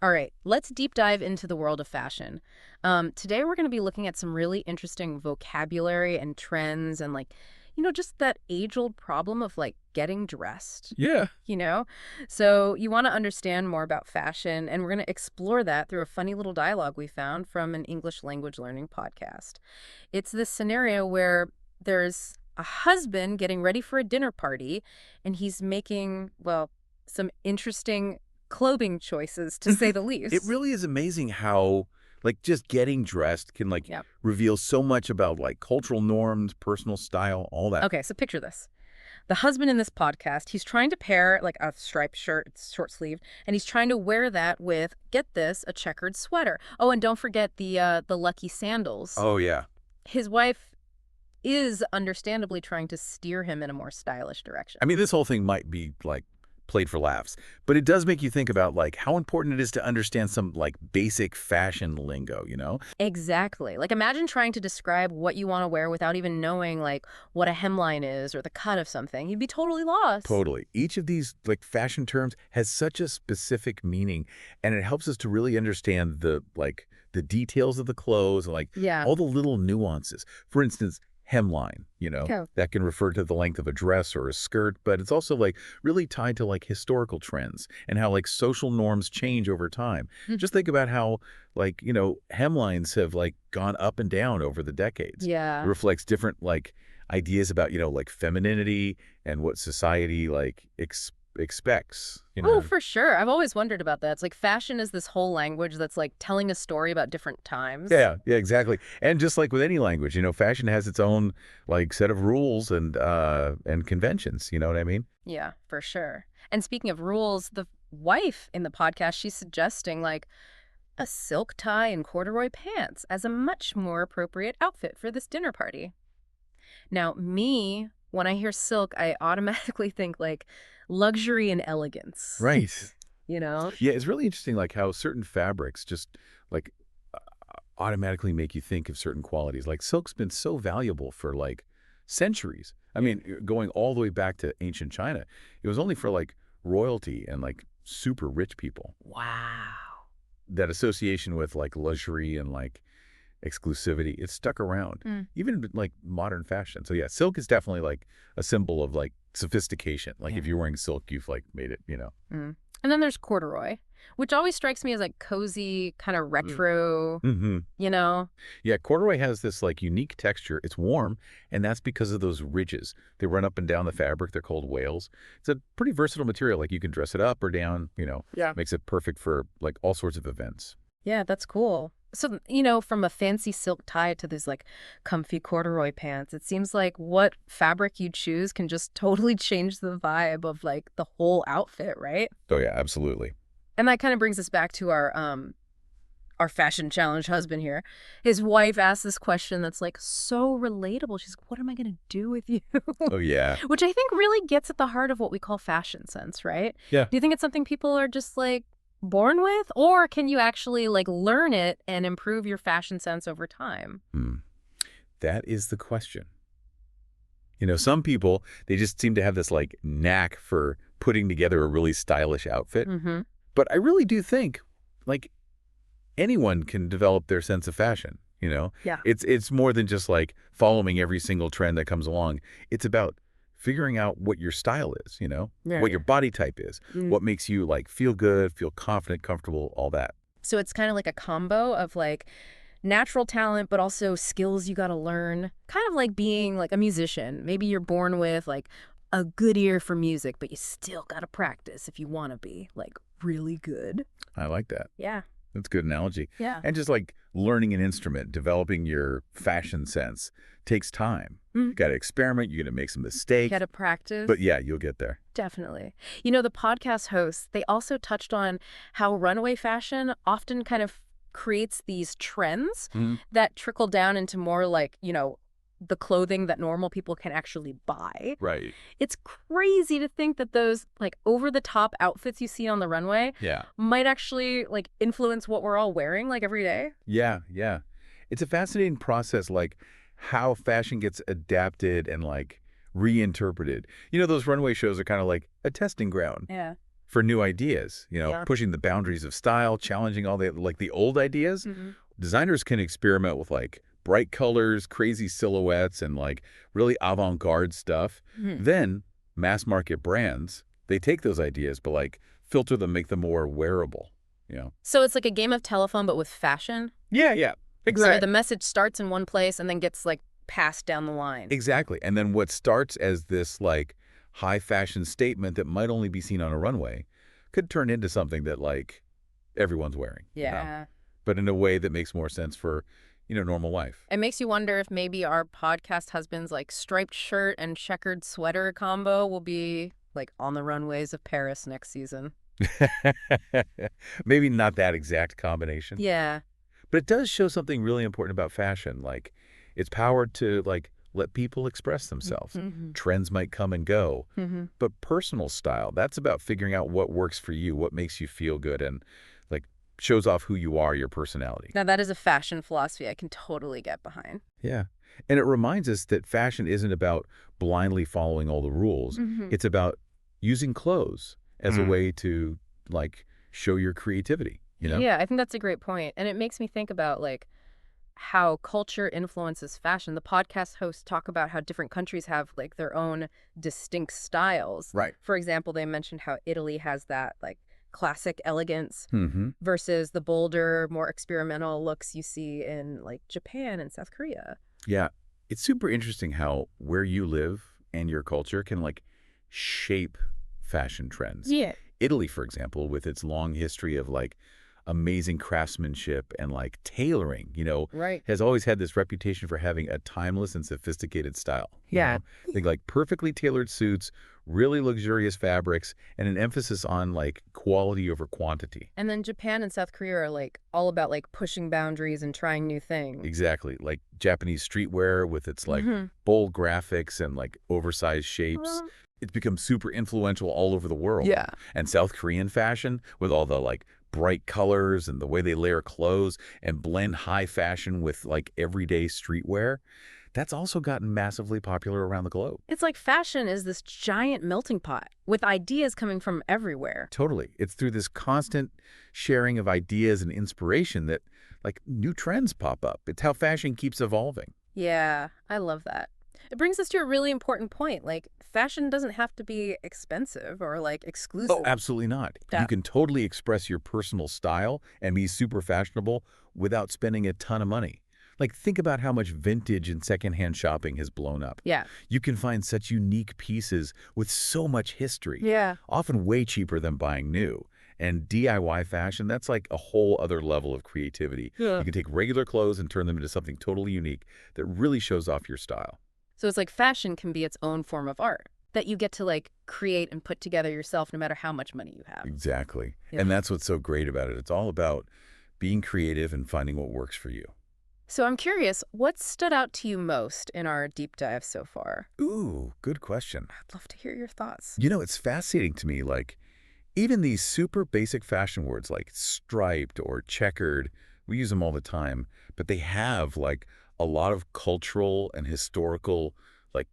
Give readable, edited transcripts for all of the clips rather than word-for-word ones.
All right, let's deep dive into the world of fashion. Today we're going to be looking at some really interesting vocabulary and trends and just that age-old problem of getting dressed, Yeah. you know? So you want to understand more about fashion, and we're going to explore that through a funny little dialogue we found from an English language learning podcast. It's this scenario where there's a husband getting ready for a dinner party, and he's making, well, some interesting clothing choices, to say the It least. really is amazing how, just getting dressed can, Yep. reveal so much about, cultural norms, personal style, all that. Okay, so picture this. The husband in this podcast, he's trying to pair like a striped shirt, it's short sleeved, and he's trying to wear that with, get this, a checkered sweater. Oh, and don't forget the lucky sandals. Oh, yeah. His wife is understandably trying to steer him in a more stylish direction. I mean, this whole thing might be, played for laughs, but it does make you think about, how important it is to understand some, basic fashion lingo, you know? Exactly. Like imagine trying to describe what you want to wear without even knowing what a hemline is or the cut of something. You'd be totally lost. Totally. Each of these, fashion terms has such a specific meaning, and it helps us to really understand the details of the clothes, Yeah. all the little nuances. For instance, hemline, Okay. that can refer to the length of a dress or a skirt, but it's also, really tied to, historical trends and how, social norms change over time. Mm. Just think about how, hemlines have, gone up and down over the decades. It Yeah. reflects different, ideas about, femininity and what society expects, Oh, for sure. I've always wondered about that. It's like fashion is this whole language that's like telling a story about different times. Yeah, yeah, exactly. And just like with any language, fashion has its own set of rules and conventions, you know what I mean? Yeah, for sure. And speaking of rules, the wife in the podcast, she's suggesting a silk tie and corduroy pants as a much more appropriate outfit for this dinner party. Now, me, when I hear silk, I automatically think luxury and elegance, Right. you know? Yeah, it's really interesting how certain fabrics just like automatically make you think of certain qualities. Like silk's been so valuable for centuries. I mean, going all the way back to ancient China, it was only for royalty and super rich people. Wow. That association with luxury and exclusivity, it stuck around, Mm. even in, modern fashion. So yeah, silk is definitely a symbol of sophistication. Yeah. If you're wearing silk, you've made it, Mm. And then there's corduroy, which always strikes me as cozy, kind of retro, Mm-hmm. you know? Yeah, corduroy has this unique texture. It's warm, and that's because of those ridges. They run up and down the fabric. They're called wales. It's a pretty versatile material. You can dress it up or down, Yeah. makes it perfect for all sorts of events. Yeah, that's cool. So, from a fancy silk tie to these comfy corduroy pants, it seems like what fabric you choose can just totally change the vibe of the whole outfit, right? Oh yeah, absolutely. And that kind of brings us back to our fashion challenge husband here. His wife asked this question that's so relatable. She's like, "What am I going to do with you?" Oh yeah. Which I think really gets at the heart of what we call fashion sense, right? Yeah. Do you think it's something people are just born with, or can you actually learn it and improve your fashion sense over time? Hmm. That is the question. Some people, they just seem to have this knack for putting together a really stylish outfit. Mm-hmm. But I really do think anyone can develop their sense of fashion. Yeah. It's more than just following every single trend that comes along. It's about figuring out what your style is, Yeah. what your body type is, Mm. what makes you feel good, feel confident, comfortable, all that. So it's kind of like a combo of natural talent, but also skills you got to learn. Kind of like being a musician. Maybe you're born with a good ear for music, but you still got to practice if you want to be really good. I like that. Yeah. That's a good analogy. Yeah. And just learning an instrument, developing your fashion sense takes time. Mm. You got to experiment. You're going to make some mistakes. Got to practice. But yeah, you'll get there. Definitely. The podcast hosts, they also touched on how runway fashion often kind of creates these trends Mhm. that trickle down into more the clothing that normal people can actually buy. Right. It's crazy to think that those over the top outfits you see on the runway Yeah. might actually influence what we're all wearing every day. Yeah. Yeah. It's a fascinating process, how fashion gets adapted and reinterpreted. Those runway shows are kind of like a testing ground. Yeah. for new ideas, Yeah. pushing the boundaries of style, challenging all the old ideas. Hmm. Designers can experiment with like bright colors, crazy silhouettes, and like really avant-garde stuff. Hmm. Then mass market brands, they take those ideas, but like filter them, make them more wearable, you know? So it's like a game of telephone, but with fashion, Yeah, yeah. where Exactly. the message starts in one place and then gets like passed down the line. Exactly. And then what starts as this like high fashion statement that might only be seen on a runway could turn into something that like everyone's wearing. Yeah. But in a way that makes more sense for, normal life. It makes you wonder if maybe our podcast husband's like striped shirt and checkered sweater combo will be like on the runways of Paris next season. Maybe not that exact combination, Yeah. but it does show something really important about fashion, like its power to like let people express themselves. Mm-hmm. Trends might come and go, Mm-hmm. but personal style, that's about figuring out what works for you, what makes you feel good, and like shows off who you are, your personality. Now that is a fashion philosophy I can totally get behind. Yeah. And it reminds us that fashion isn't about blindly following all the rules. Mm-hmm. It's about using clothes as a Mm. way to like show your creativity. Yeah, I think that's a great point. And it makes me think about like how culture influences fashion. The podcast hosts talk about how different countries have like their own distinct styles. Right. For example, they mentioned how Italy has that like classic elegance Mm-hmm. versus the bolder, more experimental looks you see in like Japan and South Korea. Yeah. It's super interesting how where you live and your culture can like shape fashion trends. Yeah. Italy, for example, with its long history of like amazing craftsmanship and like tailoring, Right. has always had this reputation for having a timeless and sophisticated style. Yeah. Think like perfectly tailored suits, really luxurious fabrics, and an emphasis on like quality over quantity. And then Japan and South Korea are like all about like pushing boundaries and trying new things. Exactly. Like Japanese streetwear with its like Mhm. bold graphics and like oversized shapes. Uh, It's become super influential all over the world. Yeah. And South Korean fashion with all the like bright colors and the way they layer clothes and blend high fashion with like everyday streetwear, that's also gotten massively popular around the globe. It's like fashion is this giant melting pot with ideas coming from everywhere. Totally. It's through this constant sharing of ideas and inspiration that like new trends pop up. It's how fashion keeps evolving. Yeah, I love that. It brings us to a really important point. Like, fashion doesn't have to be expensive or like exclusive. Oh, absolutely not. Yeah. You can totally express your personal style and be super fashionable without spending a ton of money. Like, think about how much vintage and secondhand shopping has blown up. Yeah. You can find such unique pieces with so much history, Yeah. often way cheaper than buying new. And DIY fashion, that's like a whole other level of creativity. Yeah. You can take regular clothes and turn them into something totally unique that really shows off your style. So it's like fashion can be its own form of art that you get to like create and put together yourself no matter how much money you have. Exactly. Yeah. And that's what's so great about it. It's all about being creative and finding what works for you. So I'm curious, what stood out to you most in our deep dive so far? Ooh, good question. I'd love to hear your thoughts. It's fascinating to me, like, even these super basic fashion words like striped or checkered, we use them all the time, but they have, like, a lot of cultural and historical, like,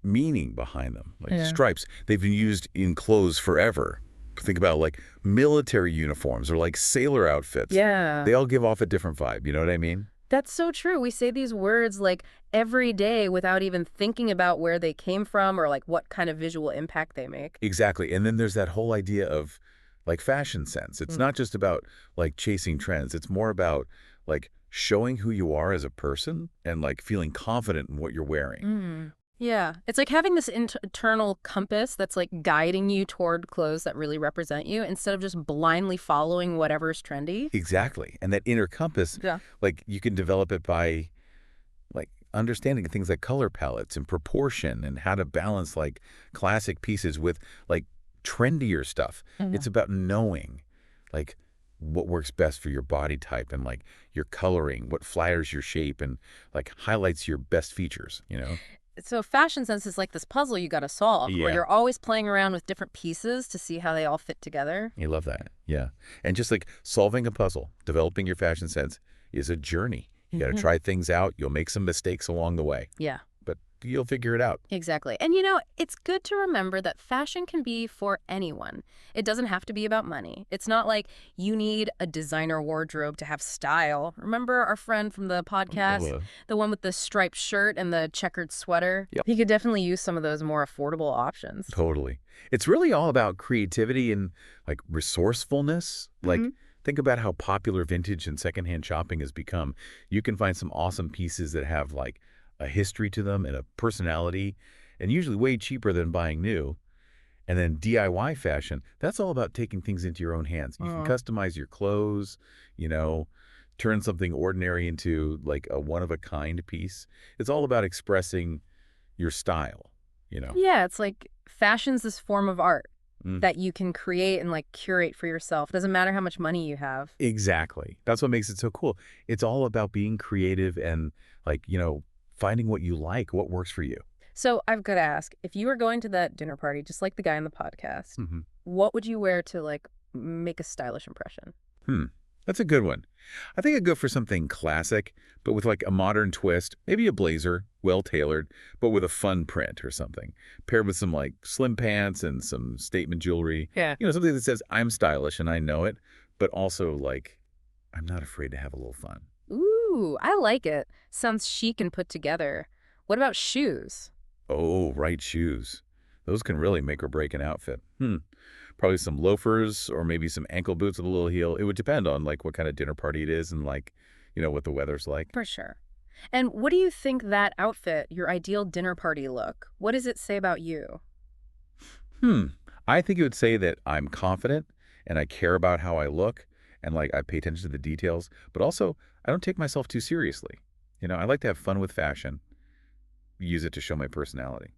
meaning behind them. Like, Yeah. stripes, they've been used in clothes forever. Think about, like, military uniforms or, like, sailor outfits. Yeah. They all give off a different vibe, you know what I mean? That's so true. We say these words like every day without even thinking about where they came from or like what kind of visual impact they make. Exactly. And then there's that whole idea of like fashion sense. It's Mm. not just about like chasing trends. It's more about like showing who you are as a person and like feeling confident in what you're wearing. Yeah. It's like having this internal compass that's like guiding you toward clothes that really represent you instead of just blindly following whatever's trendy. Exactly. And that inner compass, Yeah. like you can develop it by like understanding things like color palettes and proportion and how to balance like classic pieces with like trendier stuff. It's about knowing like what works best for your body type and like your coloring, what flatters your shape and like highlights your best features. So fashion sense is like this puzzle you got to solve Yeah. where you're always playing around with different pieces to see how they all fit together. You love that. Yeah. And just like solving a puzzle, developing your fashion sense is a journey. You got to Mhm. try things out. You'll make some mistakes along the way, Yeah. but you'll figure it out. Exactly. And it's good to remember that fashion can be for anyone. It doesn't have to be about money. It's not like you need a designer wardrobe to have style. Remember our friend from the podcast, Uh, the one with the striped shirt and the checkered sweater? Yep. He could definitely use some of those more affordable options. Totally. It's really all about creativity and like resourcefulness. Hmm. Like think about how popular vintage and secondhand shopping has become. You can find some awesome pieces that have like a history to them and a personality and usually way cheaper than buying new. And then DIY fashion, that's all about taking things into your own hands. You can customize your clothes, you know, turn something ordinary into like a one-of-a-kind piece. It's all about expressing your style, you know. Yeah, it's like fashion's this form of art Mm. that you can create and like curate for yourself. Doesn't matter how much money you have. Exactly. That's what makes it so cool. It's all about being creative and like, finding what you like, what works for you. So I've got to ask, if you were going to that dinner party, just like the guy in the podcast, Hmm. what would you wear to like make a stylish impression? Hmm. That's a good one. I think I'd go for something classic, but with like a modern twist, maybe a blazer, well tailored, but with a fun print or something, paired with some like slim pants and some statement jewelry. Yeah. Something that says I'm stylish and I know it, but also like I'm not afraid to have a little fun. Ooh, I like it. Sounds chic and put together. What about shoes? Oh, right shoes. Those can really make or break an outfit. Probably some loafers or maybe some ankle boots with a little heel. It would depend on like what kind of dinner party it is and like, what the weather's like. For sure. And what do you think that outfit, your ideal dinner party look, what does it say about you? Hmm. I think it would say that I'm confident and I care about how I look and like I pay attention to the details, but also I don't take myself too seriously. I like to have fun with fashion, use it to show my personality.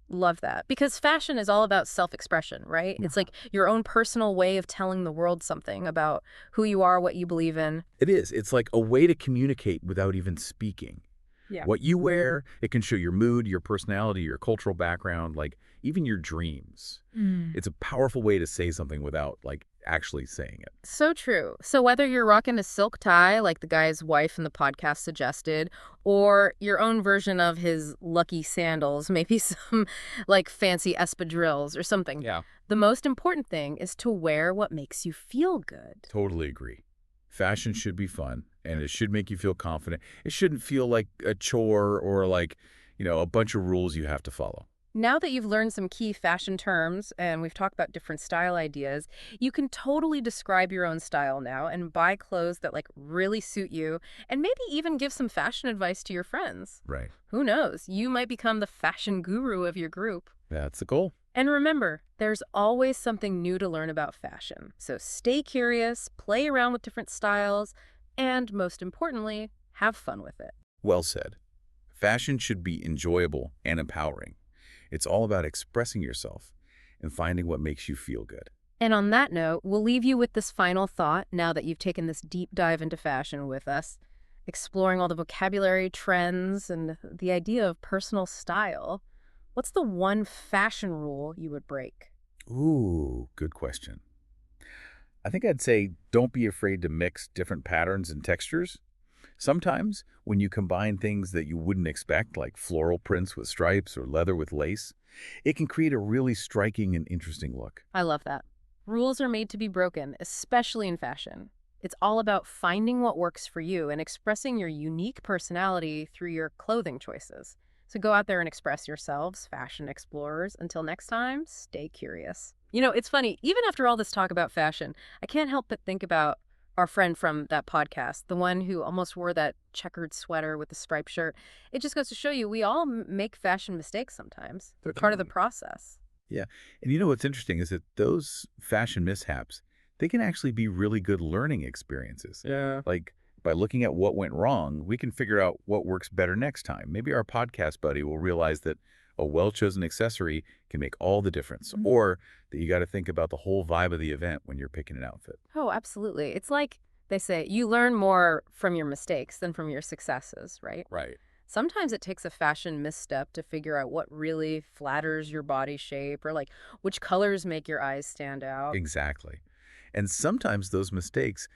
Love that. Because fashion is all about self-expression, right? It's like your own personal way of telling the world something about who you are, what you believe in. It is. It's like a way to communicate without even speaking. Yeah. What you wear, it can show your mood, your personality, your cultural background, like even your dreams. Mm. It's a powerful way to say something without like actually saying it. So true. So whether you're rocking a silk tie, like the guy's wife in the podcast suggested, or your own version of his lucky sandals, maybe some like fancy espadrilles or something, Yeah. the most important thing is to wear what makes you feel good. Totally agree. Fashion should be fun and it should make you feel confident. It shouldn't feel like a chore or like, a bunch of rules you have to follow. Now that you've learned some key fashion terms and we've talked about different style ideas, you can totally describe your own style now and buy clothes that like really suit you and maybe even give some fashion advice to your friends. Right. Who knows? You might become the fashion guru of your group. That's the goal. And remember, there's always something new to learn about fashion. So stay curious, play around with different styles, and most importantly, have fun with it. Well said. Fashion should be enjoyable and empowering. It's all about expressing yourself and finding what makes you feel good. And on that note, we'll leave you with this final thought now that you've taken this deep dive into fashion with us, exploring all the vocabulary, trends, and the idea of personal style. What's the one fashion rule you would break? Ooh, good question. I think I'd say don't be afraid to mix different patterns and textures. Sometimes, when you combine things that you wouldn't expect, like floral prints with stripes or leather with lace, it can create a really striking and interesting look. I love that. Rules are made to be broken, especially in fashion. It's all about finding what works for you and expressing your unique personality through your clothing choices. So go out there and express yourselves, fashion explorers. Until next time, stay curious. It's funny, even after all this talk about fashion, I can't help but think about our friend from that podcast, the one who almost wore that checkered sweater with the striped shirt. It just goes to show you we all make fashion mistakes sometimes. They're part of the process. Yeah. And what's interesting is that those fashion mishaps, they can actually be really good learning experiences. Yeah. Like by looking at what went wrong, we can figure out what works better next time. Maybe our podcast buddy will realize that a well-chosen accessory can make all the difference, or that you got to think about the whole vibe of the event when you're picking an outfit. Oh, absolutely. It's like they say, you learn more from your mistakes than from your successes, right? Right. Sometimes it takes a fashion misstep to figure out what really flatters your body shape or like which colors make your eyes stand out. Exactly. And sometimes those mistakes,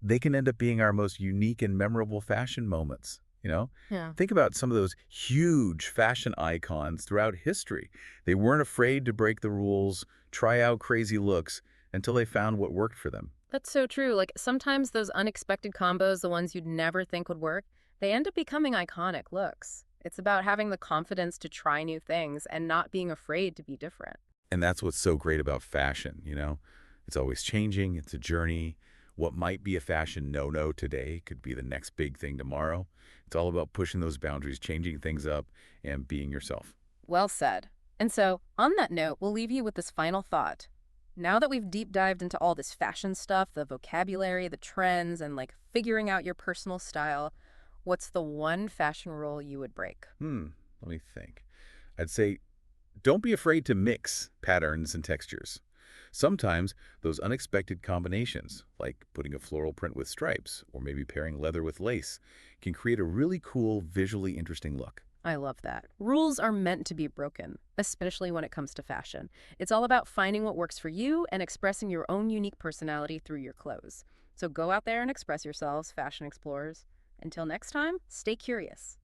they can end up being our most unique and memorable fashion moments. you know? Yeah. Think about some of those huge fashion icons throughout history. They weren't afraid to break the rules, try out crazy looks until they found what worked for them. That's so true. Like sometimes those unexpected combos, the ones you'd never think would work, they end up becoming iconic looks. It's about having the confidence to try new things and not being afraid to be different. And that's what's so great about fashion, It's always changing, it's a journey. What might be a fashion no-no today could be the next big thing tomorrow. It's all about pushing those boundaries, changing things up, and being yourself. Well said. And so, on that note, we'll leave you with this final thought. Now that we've deep dived into all this fashion stuff, the vocabulary, the trends, and like figuring out your personal style, what's the one fashion rule you would break? Let me think. I'd say don't be afraid to mix patterns and textures. Sometimes those unexpected combinations, like putting a floral print with stripes or maybe pairing leather with lace, can create a really cool, visually interesting look. I love that. Rules are meant to be broken, especially when it comes to fashion. It's all about finding what works for you and expressing your own unique personality through your clothes. So go out there and express yourselves, fashion explorers. Until next time, stay curious.